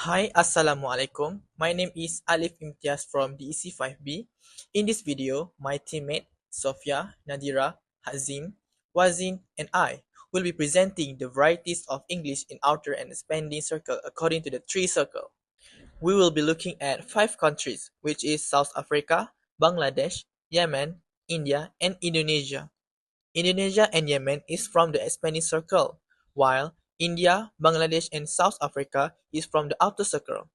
Hi, Assalamualaikum. My name is Alif Imtiaz from DEC5B. In this video, my teammate Sofia, Nadhirah, Hadzeem, Wazin, and I will be presenting the varieties of English in outer and expanding circle according to the three circle. We will be looking at five countries, which is South Africa, Bangladesh, Yemen, India, and Indonesia. Indonesia and Yemen is from the expanding circle, while India, Bangladesh, and South Africa is from the outer circle.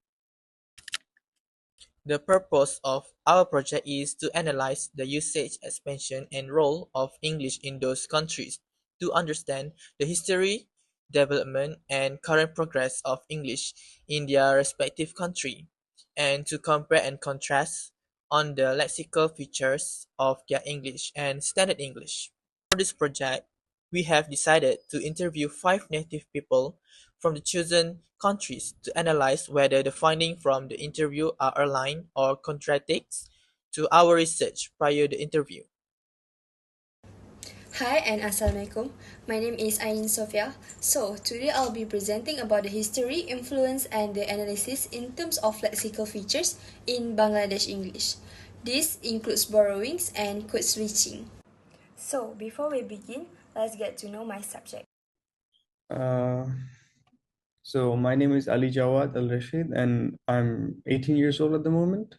The purpose of our project is to analyze the usage, expansion, and role of English in those countries, to understand the history, development, and current progress of English in their respective country, and to compare and contrast on the lexical features of their English and Standard English. For this project, we have decided to interview five native people from the chosen countries to analyze whether the findings from the interview are aligned or contradicts to our research prior to the interview. Hi and Assalamualaikum. My name is Sofea. So today I'll be presenting about the history, influence and the analysis in terms of lexical features in Bangladesh English. This includes borrowings and code switching. So before we begin, let's get to know my subject. Uh, so my name is Ali Jawad Al Rashid, and I'm 18 years old at the moment.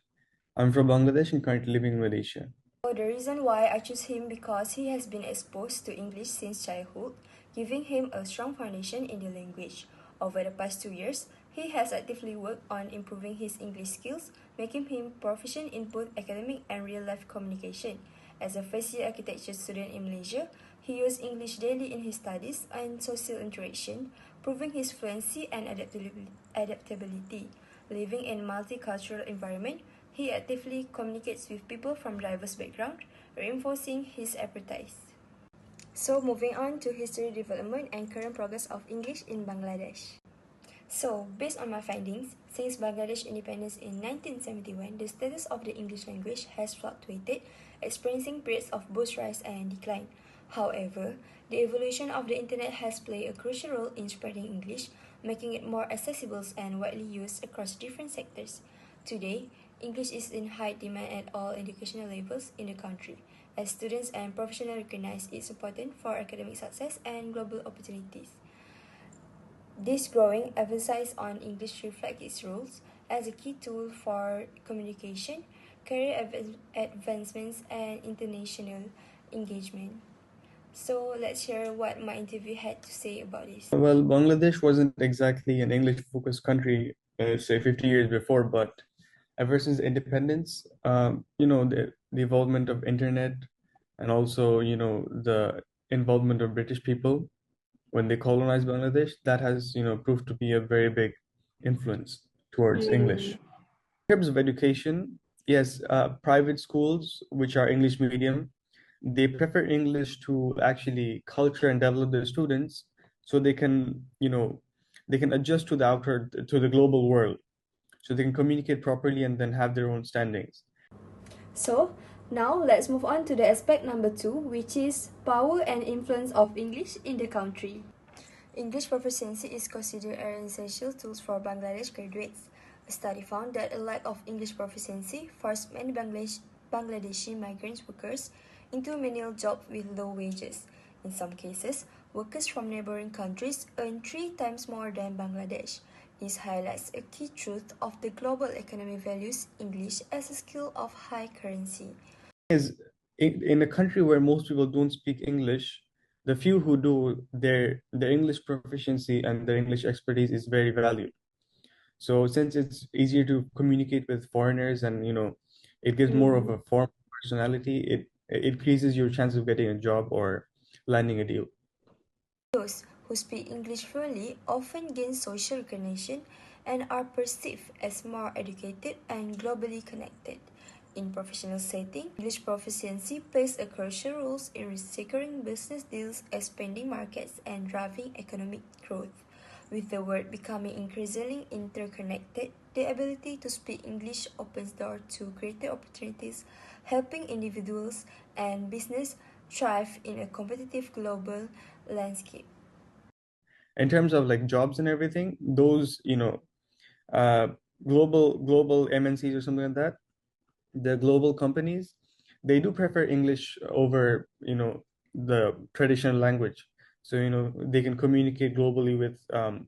I'm from Bangladesh and currently living in Malaysia. So the reason why I choose him because he has been exposed to English since childhood, giving him a strong foundation in the language. Over the past 2 years, he has actively worked on improving his English skills, making him proficient in both academic and real-life communication. As a first-year architecture student in Malaysia, he used English daily in his studies and social interaction, proving his fluency and adaptability. Living in a multicultural environment, he actively communicates with people from diverse backgrounds, reinforcing his expertise. So moving on to history development and current progress of English in Bangladesh. So, based on my findings, since Bangladesh independence in 1971, the status of the English language has fluctuated, experiencing periods of both rise and decline. However, the evolution of the internet has played a crucial role in spreading English, making it more accessible and widely used across different sectors. Today, English is in high demand at all educational levels in the country, as students and professionals recognize its importance for academic success and global opportunities. This growing emphasis on English reflects its roles as a key tool for communication, career advancements, and international engagement. So let's hear what my interview had to say about this. Well, Bangladesh wasn't exactly an English-focused country, say 50 years before, but ever since independence, the involvement of internet and also, the involvement of British people when they colonized Bangladesh, that has, proved to be a very big influence towards English. In terms of education, yes, private schools, which are English medium, they prefer English to actually culture and develop their students so they can, they can adjust to to the global world, so they can communicate properly and then have their own standings. So now let's move on to the aspect number 2, which is power and influence of English in the country. English proficiency is considered an essential tool for Bangladesh graduates. A study found that a lack of English proficiency forced many Bangladeshi migrant workers into menial jobs with low wages. In some cases, workers from neighboring countries earn 3 times more than Bangladesh. This highlights a key truth of the global economy values English as a skill of high currency. Is in a country where most people don't speak English, the few who do, their English proficiency and their English expertise is very valued. So since it's easier to communicate with foreigners and it gives more of a formal personality, it increases your chance of getting a job or landing a deal. Those who speak English fluently often gain social recognition and are perceived as more educated and globally connected. In professional setting, English proficiency plays a crucial role in securing business deals, expanding markets, and driving economic growth. With the world becoming increasingly interconnected, the ability to speak English opens doors to greater opportunities, helping individuals and business thrive in a competitive global landscape. In terms of like jobs and everything, those uh, global MNCs or something like that, the global companies, they do prefer English over, the traditional language. So, they can communicate globally with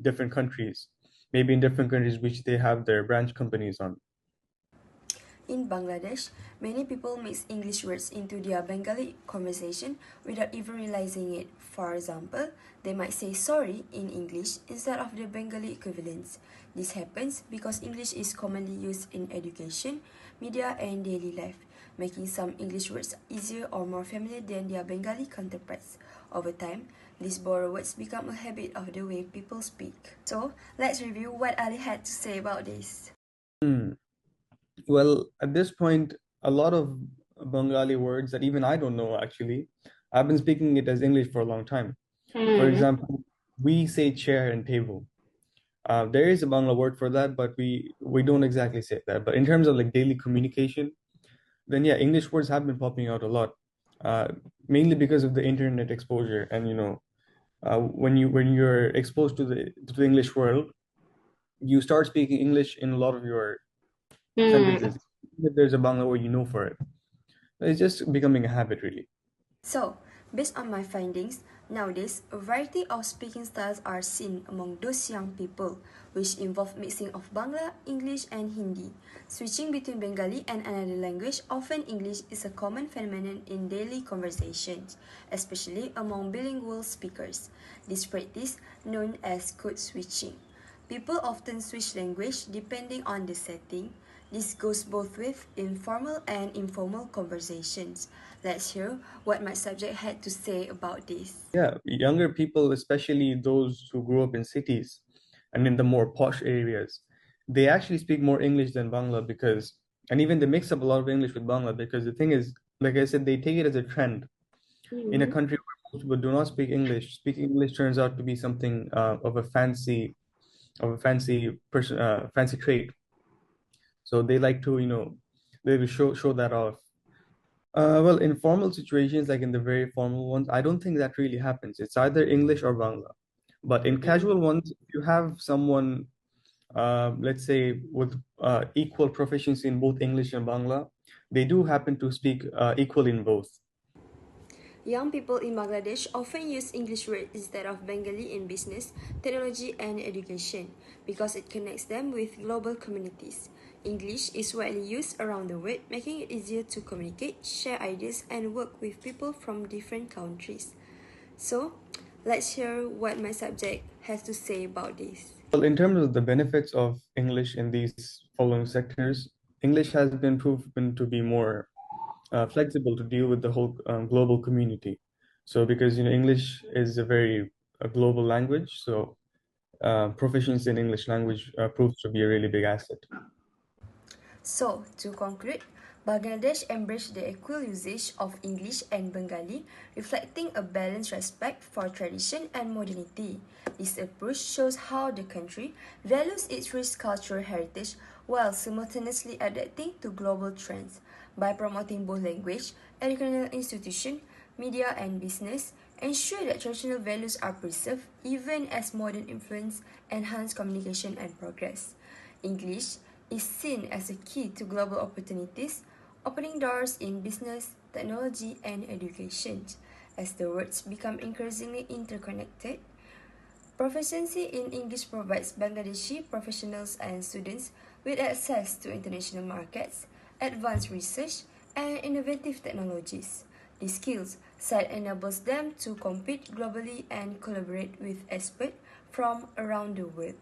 different countries, maybe in different countries which they have their branch companies on. In Bangladesh, many people mix English words into their Bengali conversation without even realizing it. For example, they might say sorry in English instead of the Bengali equivalents. This happens because English is commonly used in education, media, and daily life, making some English words easier or more familiar than their Bengali counterparts. Over time, these borrowed words become a habit of the way people speak. So, let's review what Ali had to say about this. Hmm. Well, at this point, a lot of Bengali words that even I don't know actually, I've been speaking it as English for a long time. For example, we say chair and table. There is a Bangla word for that, but we don't exactly say that. But in terms of like daily communication, then yeah, English words have been popping out a lot, uh, mainly because of the internet exposure. And when you're exposed to the English world, you start speaking English in a lot of your sentences. If there's a Bangla word, for it. It's just becoming a habit, really. So, based on my findings, nowadays a variety of speaking styles are seen among those young people, which involve mixing of Bangla, English, and Hindi. Switching between Bengali and another language, often English, is a common phenomenon in daily conversations, especially among bilingual speakers. This practice, known as code switching. People often switch language depending on the setting. This goes both with informal and informal conversations. Let's hear what my subject had to say about this. Yeah, younger people, especially those who grew up in cities and in the more posh areas, they actually speak more English than Bangla and even they mix up a lot of English with Bangla because the thing is, like I said, they take it as a trend. In a country where most people do not speak English, speaking English turns out to be something fancy trait. So they like to, they will show that off. Well, in formal situations, like in the very formal ones, I don't think that really happens. It's either English or Bangla. But in casual ones, if you have someone, let's say, with equal proficiency in both English and Bangla, they do happen to speak equally in both. Young people in Bangladesh often use English words instead of Bengali in business, technology, and education because it connects them with global communities. English is widely used around the world, making it easier to communicate, share ideas, and work with people from different countries. So, let's hear what my subject has to say about this. Well, in terms of the benefits of English in these following sectors, English has been proven to be more flexible to deal with the whole global community. So because English is a global language, so proficiency in English language proves to be a really big asset. So, to conclude, Bangladesh embraced the equal usage of English and Bengali, reflecting a balanced respect for tradition and modernity. This approach shows how the country values its rich cultural heritage while simultaneously adapting to global trends. By promoting both language, educational institutions, media, and business, ensure that traditional values are preserved even as modern influence enhance communication and progress. English is seen as a key to global opportunities, opening doors in business, technology, and education. As the words become increasingly interconnected, proficiency in English provides Bangladeshi professionals and students with access to international markets, advanced research, and innovative technologies. These skills set enables them to compete globally and collaborate with experts from around the world.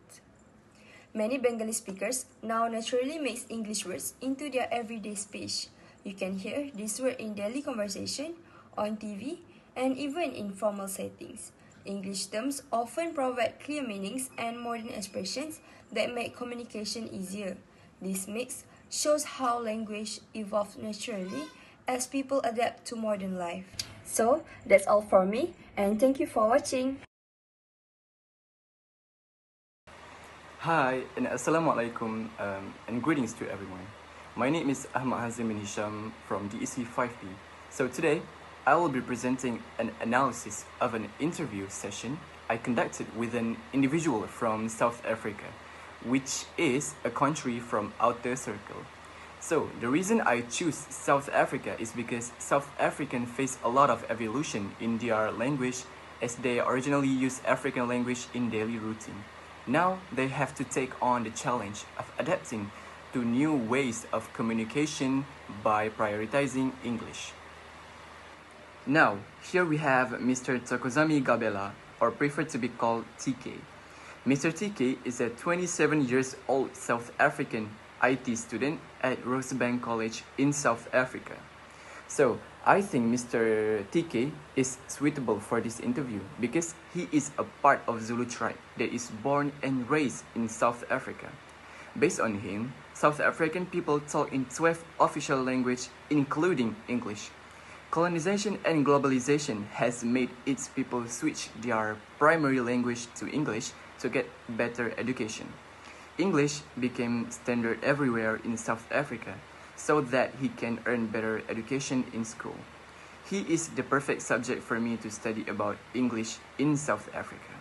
Many Bengali speakers now naturally mix English words into their everyday speech. You can hear this word in daily conversation, on TV, and even in formal settings. English terms often provide clear meanings and modern expressions that make communication easier. This mix shows how language evolves naturally as people adapt to modern life. So, that's all for me, and thank you for watching. Hi and Assalamualaikum and greetings to everyone. My name is Hadzeem from DEC 5B. So today I will be presenting an analysis of an interview session I conducted with an individual from South Africa, which is a country from outer circle. So the reason I choose South Africa is because South Africans face a lot of evolution in their language as they originally used African language in daily routine. Now they have to take on the challenge of adapting to new ways of communication by prioritizing English. Now, here we have Mr. Tokozami Gabela, or preferred to be called TK. Mr. TK is a 27 years old South African IT student at Rosebank College in South Africa. So, I think Mr. TK is suitable for this interview because he is a part of Zulu tribe that is born and raised in South Africa. Based on him, South African people talk in 12 official languages including English. Colonization and globalization has made its people switch their primary language to English to get better education. English became standard everywhere in South Africa so that he can earn better education in school. He is the perfect subject for me to study about English in South Africa.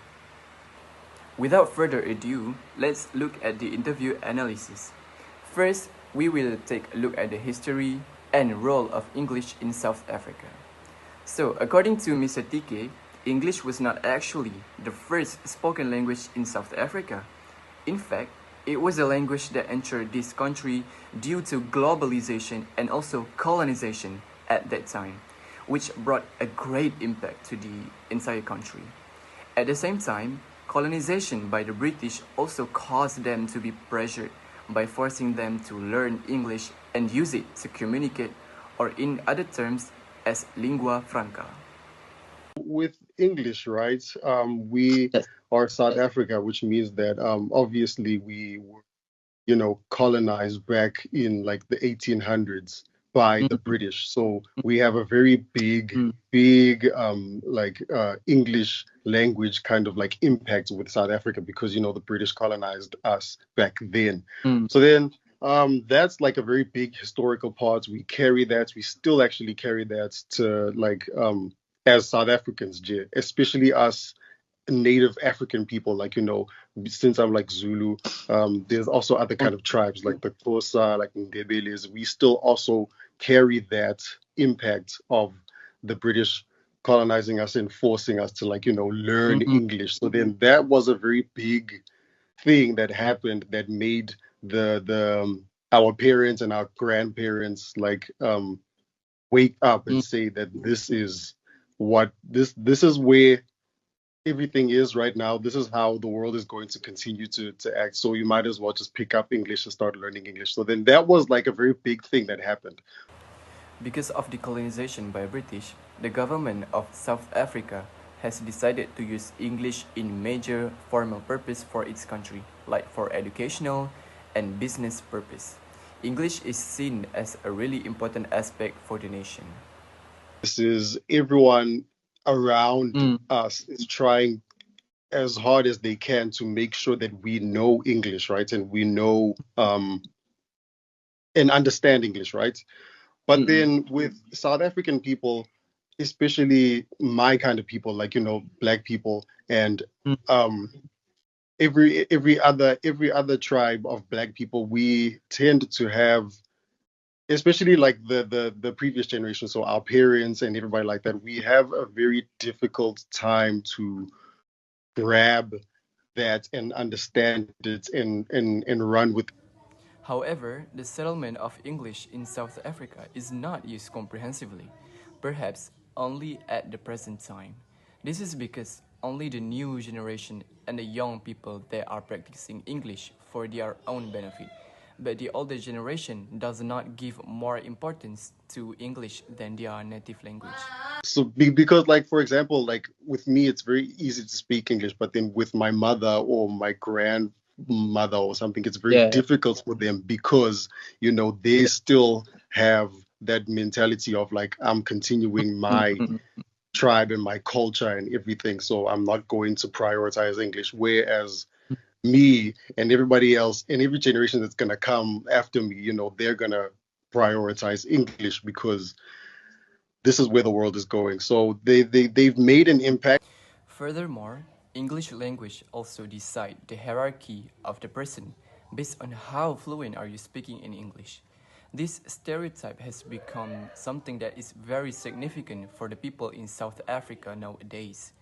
Without further ado, let's look at the interview analysis. First, we will take a look at the history and role of English in South Africa. So, according to Mr. TK, English was not actually the first spoken language in South Africa. In fact, it was a language that entered this country due to globalization and also colonization at that time, which brought a great impact to the entire country. At the same time, colonization by the British also caused them to be pressured by forcing them to learn English and use it to communicate, or in other terms, as lingua franca. With English, right? We Yes. are South Africa, which means that obviously we were, colonized back in like the 1800s by the British. So we have a very big English language kind of like impact with South Africa because the British colonized us back then. So then that's like a very big historical part. We carry that. We still actually carry that to like as South Africans, especially us native African people, like, since I'm like Zulu, there's also other kind of tribes like the Xhosa, like Ndebeles. We still also carry that impact of the British colonizing us and forcing us to like, learn English. So then that was a very big thing that happened that made the our parents and our grandparents like wake up and say that this is what this is where everything is right now. This is how the world is going to continue to act. So you might as well just pick up English and start learning English. So then that was like a very big thing that happened. Because of the colonization by British, the government of South Africa has decided to use English in major formal purpose for its country, like for educational and business purpose. English is seen as a really important aspect for the nation. This is everyone around us is trying as hard as they can to make sure that we know English, right? And we know and understand English, right? But then with South African people, especially my kind of people, like Black people and every other tribe of Black people, we tend to have, especially like the previous generation, so our parents and everybody like that, we have a very difficult time to grab that and understand it and run with. However, the settlement of English in South Africa is not used comprehensively, perhaps only at the present time. This is because only the new generation and the young people that are practicing English for their own benefit. But the older generation does not give more importance to English than their native language. So because like for example, like with me it's very easy to speak English, but then with my mother or my grandmother or something, it's very difficult for them because they still have that mentality of like, I'm continuing my tribe and my culture and everything, so I'm not going to prioritize English. Whereas me and everybody else and every generation that's gonna come after me, they're gonna prioritize English because this is where the world is going. So they've made an impact. Furthermore, English language also decide the hierarchy of the person based on how fluent are you speaking in English. This stereotype has become something that is very significant for the people in South Africa nowadays.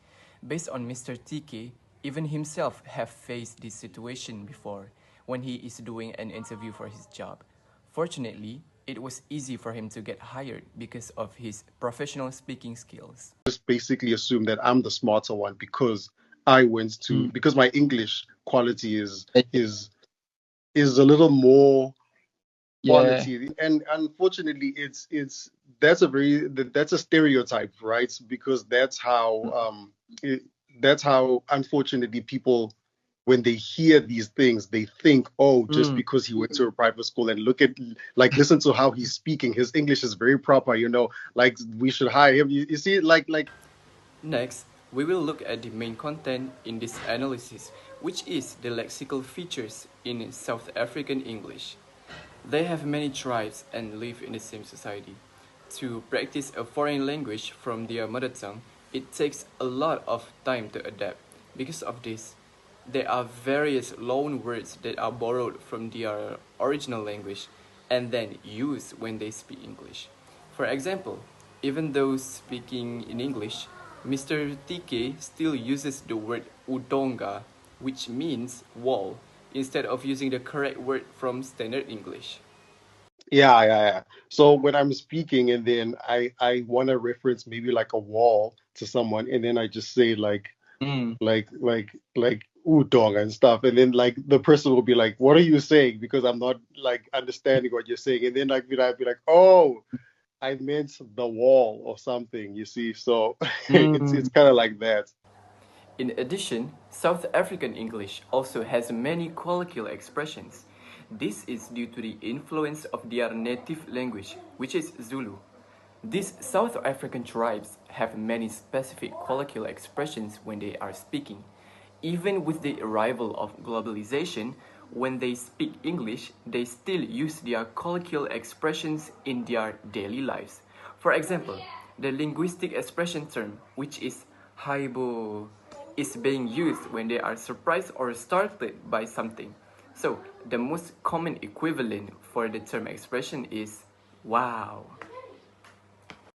Based on Mr. TK, even himself have faced this situation before when he is doing an interview for his job. Fortunately, it was easy for him to get hired because of his professional speaking skills. Just basically assume that I'm the smarter one because I went to because my English quality is a little more Yeah. quality, and unfortunately that's a stereotype, right? Because it, that's how unfortunately people, when they hear these things, they think, oh, just because he went to a private school, and listen to how he's speaking, his English is very proper, like we should hire him. You see, like Next, we will look at the main content in this analysis, which is the lexical features in South African English. They have many tribes and live in the same society. To practice a foreign language from their mother tongue, it takes a lot of time to adapt. Because of this, there are various loan words that are borrowed from their original language and then used when they speak English. For example, even though speaking in English, Mr. TK still uses the word udonga, which means wall, instead of using the correct word from standard English. yeah. So when I'm speaking and then I want to reference maybe like a wall to someone, and then I just say like udong and stuff, and then like the person will be like, what are you saying? Because I'm not like understanding what you're saying, and then like I'd be like, oh, I meant the wall or something, you see. So it's kind of like that. In addition, South African English also has many colloquial expressions. This is due to the influence of their native language, which is Zulu. These South African tribes have many specific colloquial expressions when they are speaking. Even with the arrival of globalization, when they speak English, they still use their colloquial expressions in their daily lives. For example, the linguistic expression term, which is haibo, is being used when they are surprised or startled by something. So, the most common equivalent for the term expression is wow.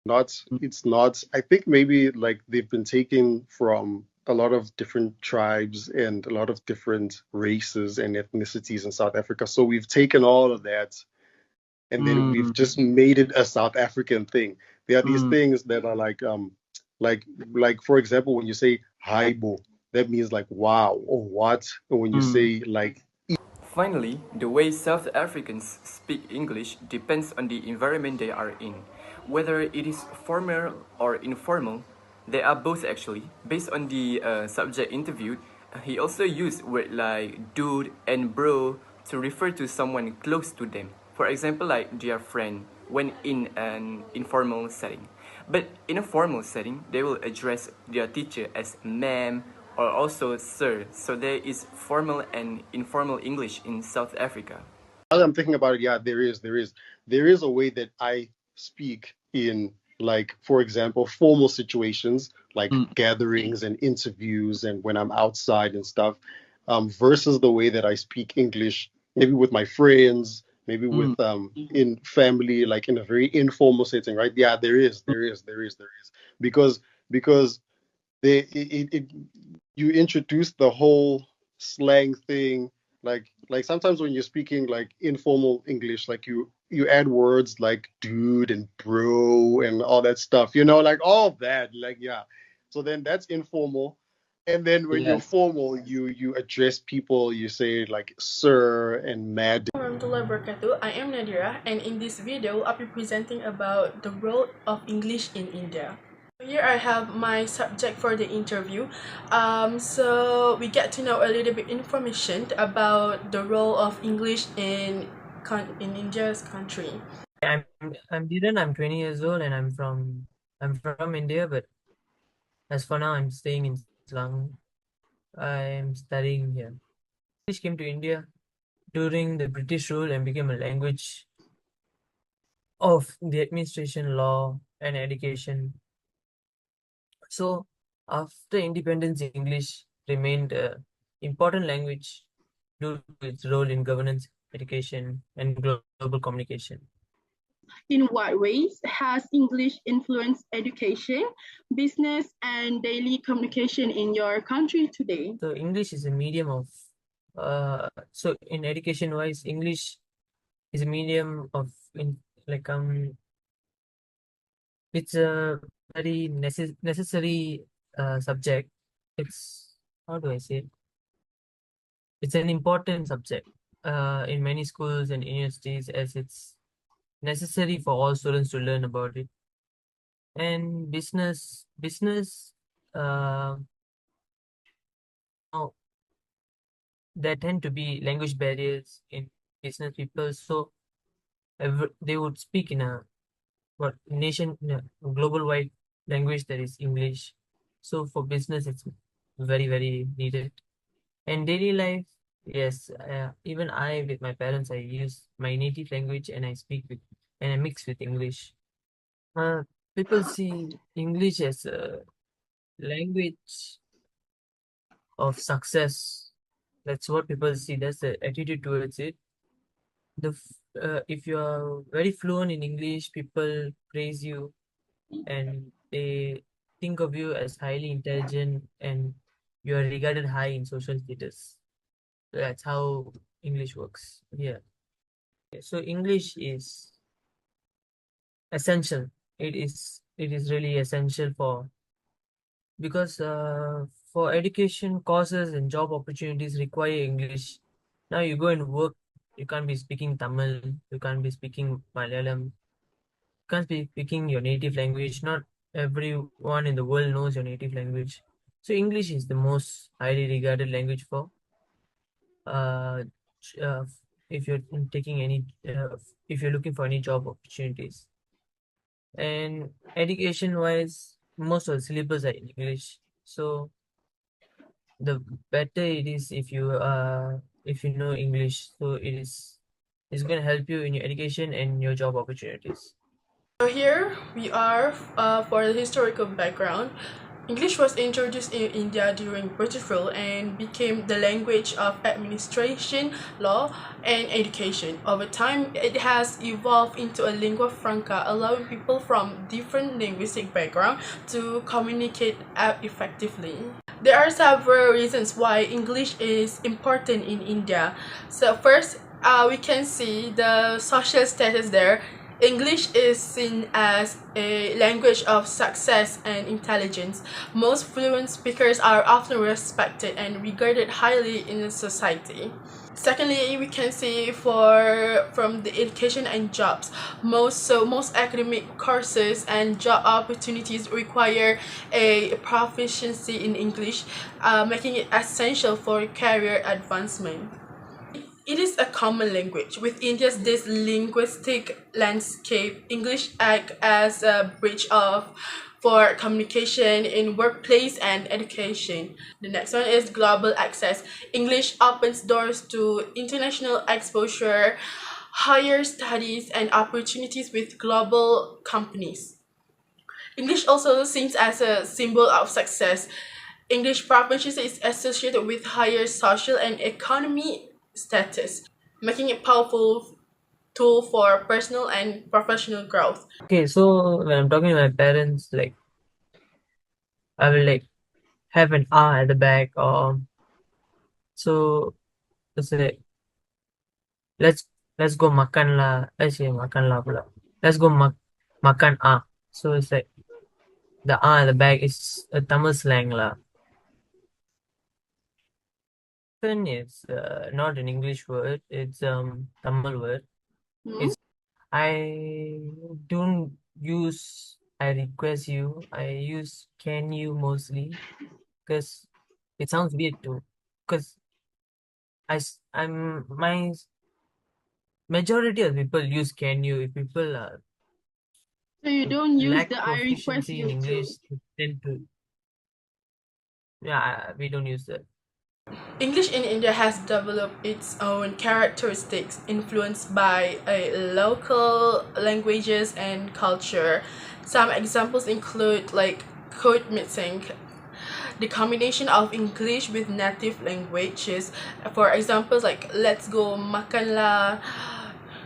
Not, it's not. I think maybe like they've been taken from a lot of different tribes and a lot of different races and ethnicities in South Africa. So we've taken all of that and then we've just made it a South African thing. There are these things that are like like for example, when you say haibo, that means like wow or what. And when you say like Finally, the way South Africans speak English depends on the environment they are in. Whether it is formal or informal, they are both actually. Based on the subject interviewed, he also used words like dude and bro to refer to someone close to them. For example, like dear friend, when in an informal setting. But in a formal setting, they will address their teacher as ma'am or also sir. So there is formal and informal English in South Africa. now that I'm thinking about it, yeah, there is a way that I speak in, like, for example, formal situations like gatherings and interviews and when I'm outside and stuff, versus the way that I speak English, maybe with my friends, maybe with in family, like in a very informal setting, right? Yeah, there is, because it you introduce the whole slang thing, like sometimes when you're speaking like informal English, like you add words like dude and bro and all that stuff, like all of that, like, yeah. So then that's informal, and then when you're formal, you address people, you say like sir and mad. Warahmatullahi wabarakatuh. I am Nadhirah, and in this video I'll be presenting about the role of English in India. Here I have my subject for the interview. So we get to know a little bit information about the role of English in India's country. I'm Dhiren, I'm 20 years old and I'm from India, but as for now I'm staying in Slang. I'm studying here. English came to India during the British rule and became a language of the administration, law, and education. So after independence, English remained an important language due to its role in governance, education, and global communication. In what ways has English influenced education, business, and daily communication in your country today? So English is a medium of so in education wise, English is a medium of in like it's a very necessary subject. It's how do I say it? It's an important subject in many schools and universities as it's necessary for all students to learn about it. And business uh, now there tend to be language barriers in business people, so they would speak in a in a global wide language that is English. So for business, it's very needed. And daily life, yes, even I with my parents, I use my native language and I speak with and I mix with English. Uh, People see English as a language of success. That's what people see. That's the attitude towards it. If you are very fluent in English, people praise you and they think of you as highly intelligent and you are regarded high in social status. So that's how English works. Yeah. So English is essential. It is really essential because for education courses and job opportunities require English. Now you go and work, you can't be speaking Tamil, you can't be speaking Malayalam, you can't be speaking your native language. Not everyone in the world knows your native language. So English is the most highly regarded language for uh, uh if you're taking any if you're looking for any job opportunities. And education wise, most of the syllabus are in English. So the better it is if you know English. So it's gonna help you in your education and your job opportunities. So here we are for the historical background. English was introduced in India during British rule and became the language of administration, law, and education. Over time, it has evolved into a lingua franca, allowing people from different linguistic backgrounds to communicate effectively. There are several reasons why English is important in India. So first, we can see the social status there. English is seen as a language of success and intelligence. Most fluent speakers are often respected and regarded highly in society. Secondly, we can see from the education and jobs. Most academic courses and job opportunities require a proficiency in English, making it essential for career advancement. It is a common language. With India's this linguistic landscape, English acts as a bridge for communication in workplace and education. The next one is global access. English opens doors to international exposure, higher studies, and opportunities with global companies. English also seems as a symbol of success. English proficiency is associated with higher social and economic status, making it a powerful tool for personal and professional growth. Okay, so when I'm talking to my parents, like I will like have an R at the back, or so it's like let's let's go makan lah. I say makan lah pula. Let's go makan ah. So it's like the ah at the back is a Tamil slang lah. Makan is not an English word. It's Tamil word. It's I don't use I request you. I use can you mostly because it sounds weird too. Because I'm my majority of people use can you. If people So you don't use lack the I request proficiency in you to. English, they tend to yeah we don't use that. English in India has developed its own characteristics influenced by local languages and culture. Some examples include like code mixing. the combination of English with native languages. For examples, like let's go makan lah,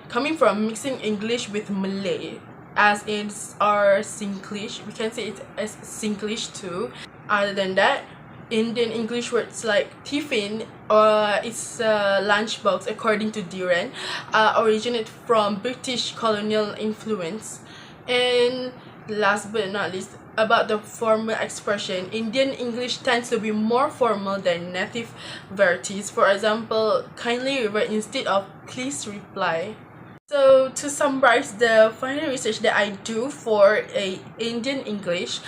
coming from mixing English with Malay, as in our Singlish. We can say it as Singlish too. Other than that, Indian English words like tiffin or its lunchbox, according to Duran, originate from British colonial influence. And last but not least, about the formal expression, Indian English tends to be more formal than native varieties. For example, kindly revert instead of please reply. So to summarize the final research that I do for a Indian English,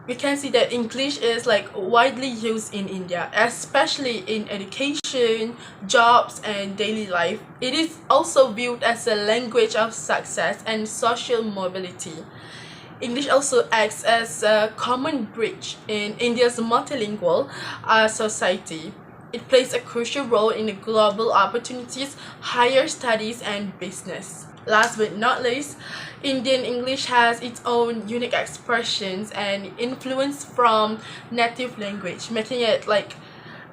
we can see that English is like widely used in India, especially in education, jobs, and daily life. It is also viewed as a language of success and social mobility. English also acts as a common bridge in India's multilingual society. It plays a crucial role in the global opportunities, higher studies, and business. Last but not least, Indian English has its own unique expressions and influence from native language, making it like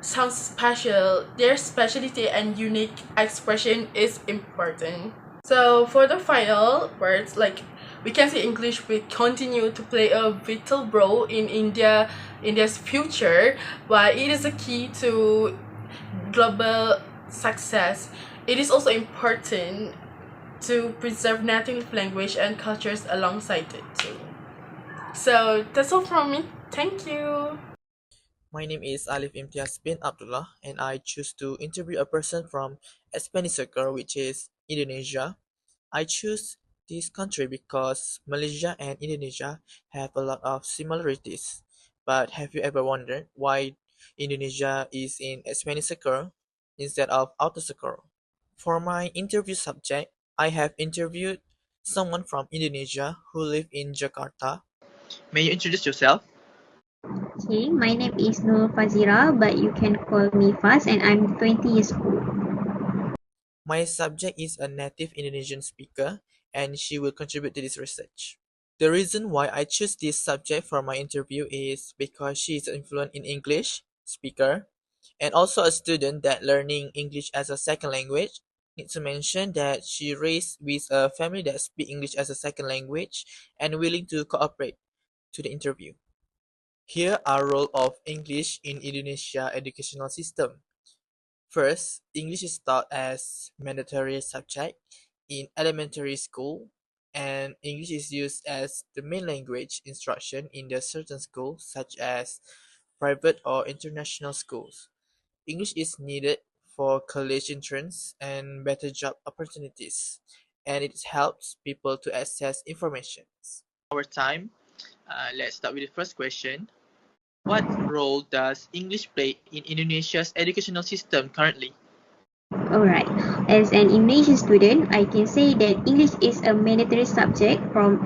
sound special. Their specialty and unique expression is important. So for the final words, like we can say English will continue to play a vital role in India's future, but it is a key to global success. It is also important to preserve native language and cultures alongside it too. So that's all from me. Thank you. My name is Alif Imtiaz bin Abdullah, and I choose to interview a person from Spanish circle, which is Indonesia. I choose this country because Malaysia and Indonesia have a lot of similarities. But have you ever wondered why Indonesia is in Spanish circle instead of outer circle? For my interview subject, I have interviewed someone from Indonesia who live in Jakarta. May you introduce yourself? Okay, my name is Nur Fazira, but you can call me Faz, and I'm 20 years old. My subject is a native Indonesian speaker, and she will contribute to this research. The reason why I choose this subject for my interview is because she is fluent in English speaker and also a student that learning English as a second language. Need to mention that she raised with a family that speak English as a second language and willing to cooperate to the interview. Here are role of English in Indonesia educational system. First, English is taught as mandatory subject in elementary school, and English is used as the main language instruction in the certain schools such as private or international schools. English is needed for college entrance and better job opportunities, and it helps people to access information. Our time. Let's start with the first question. What role does English play in Indonesia's educational system currently? Alright, as an Indonesian student, I can say that English is a mandatory subject from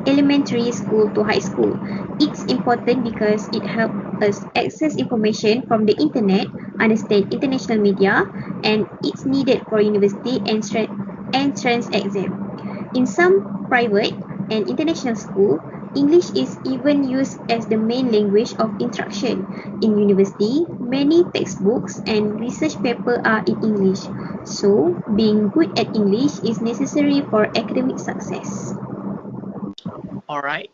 elementary school to high school. It's important because it helps us access information from the internet, understand international media, and it's needed for university entrance exam. In some private and international schools, English is even used as the main language of instruction. In university, many textbooks and research papers are in English, so being good at English is necessary for academic success. Alright.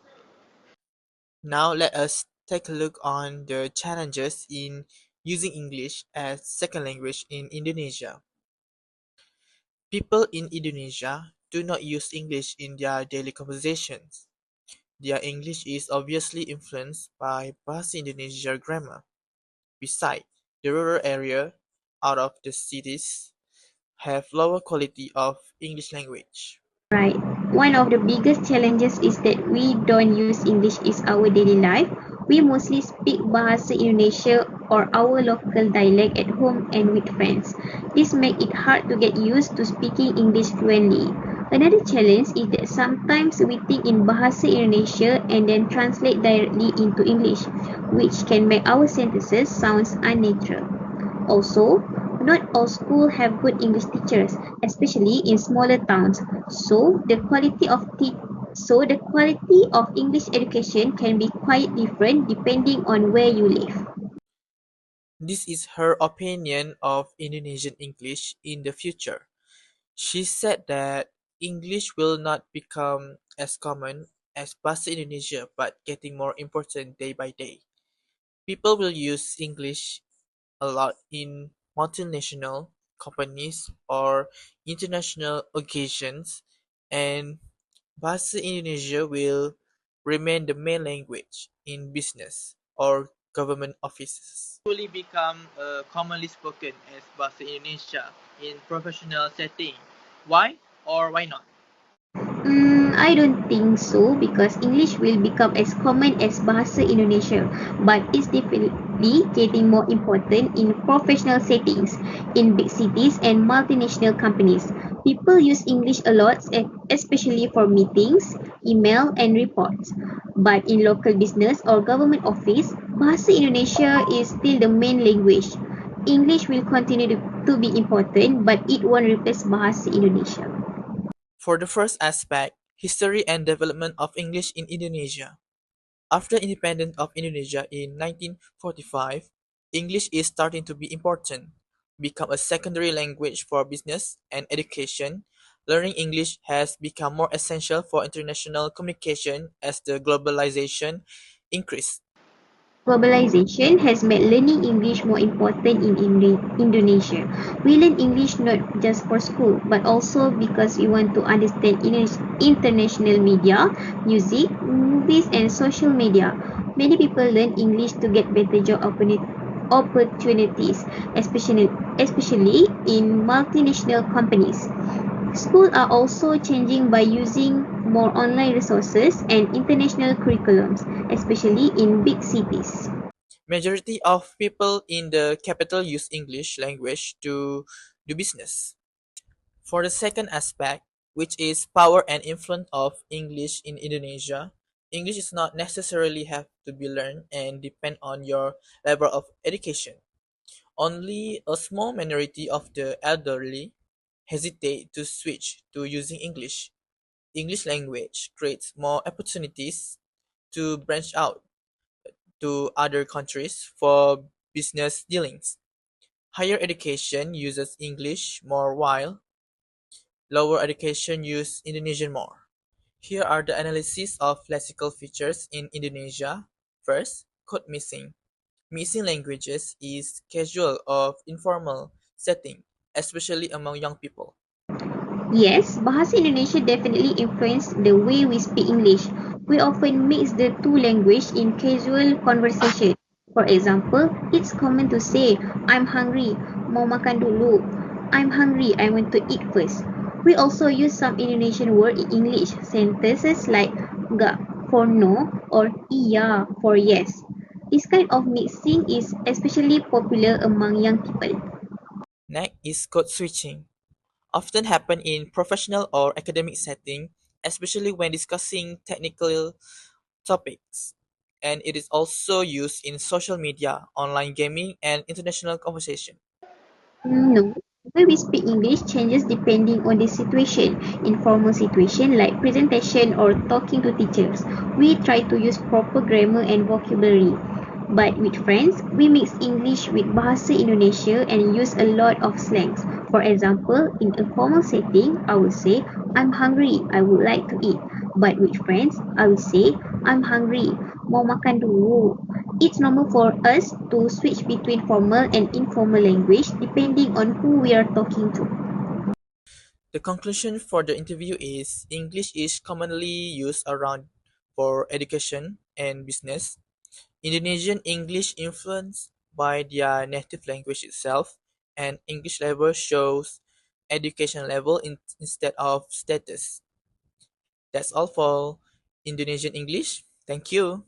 Now let us take a look on the challenges in using English as second language in Indonesia. People in Indonesia do not use English in their daily conversations. Their English is obviously influenced by Bahasa Indonesia grammar. Besides, the rural area out of the cities have lower quality of English language. Right. One of the biggest challenges is that we don't use English in our daily life. We mostly speak Bahasa Indonesia or our local dialect at home and with friends. This makes it hard to get used to speaking English fluently. Another challenge is that sometimes we think in Bahasa Indonesia and then translate directly into English, which can make our sentences sound unnatural. Also, not all schools have good English teachers, especially in smaller towns, so the quality of So the quality of English education can be quite different depending on where you live. This is her opinion of Indonesian English in the future. She said that English will not become as common as Bahasa Indonesia but getting more important day by day. People will use English a lot in multinational companies or international occasions, and Bahasa Indonesia will remain the main language in business or government offices. Fully become commonly spoken as Bahasa Indonesia in professional setting. Why or why not? I don't think so because English will become as common as Bahasa Indonesia, but it's definitely getting more important in professional settings, in big cities and multinational companies. People use English a lot, especially for meetings, email, and reports. But in local business or government office, Bahasa Indonesia is still the main language. English will continue to be important, but it won't replace Bahasa Indonesia. For the first aspect, history and development of English in Indonesia. After independence of Indonesia in 1945, English is starting to be important, become a secondary language for business and education. Learning English has become more essential for international communication as the globalization increased. Globalization has made learning English more important in Indonesia. We learn English not just for school, but also because we want to understand international media, music, movies, and social media. Many people learn English to get better job opportunities, especially in multinational companies. Schools are also changing by using more online resources and international curriculums, especially in big cities. Majority of people in the capital use English language to do business. For the second aspect, which is power and influence of English in Indonesia, English does not necessarily have to be learned and depend on your level of education. Only a small minority of the elderly hesitate to switch to using English. English language creates more opportunities to branch out to other countries for business dealings. Higher education uses English more while lower education uses Indonesian more. Here are the analysis of lexical features in Indonesia. First, code missing. Missing languages is casual or informal setting, especially among young people. Yes, Bahasa Indonesia definitely influenced the way we speak English. We often mix the two languages in casual conversation. For example, it's common to say, I'm hungry, mau makan dulu. I'm hungry, I want to eat first. We also use some Indonesian word in English sentences like enggak for no or iya for yes. This kind of mixing is especially popular among young people. Next is code switching. Often happen in professional or academic setting, especially when discussing technical topics. And it is also used in social media, online gaming, and international conversation. No. The way we speak English changes depending on the situation. In formal situation like presentation or talking to teachers, we try to use proper grammar and vocabulary. But with friends, we mix English with Bahasa Indonesia and use a lot of slangs. For example, in a formal setting, I will say, I'm hungry, I would like to eat. But with friends, I will say, I'm hungry, mau makan dulu. It's normal for us to switch between formal and informal language depending on who we are talking to. The conclusion for the interview is English is commonly used around for education and business. Indonesian English influenced by their native language itself, and English level shows education level instead of status. That's all for Indonesian English. Thank you.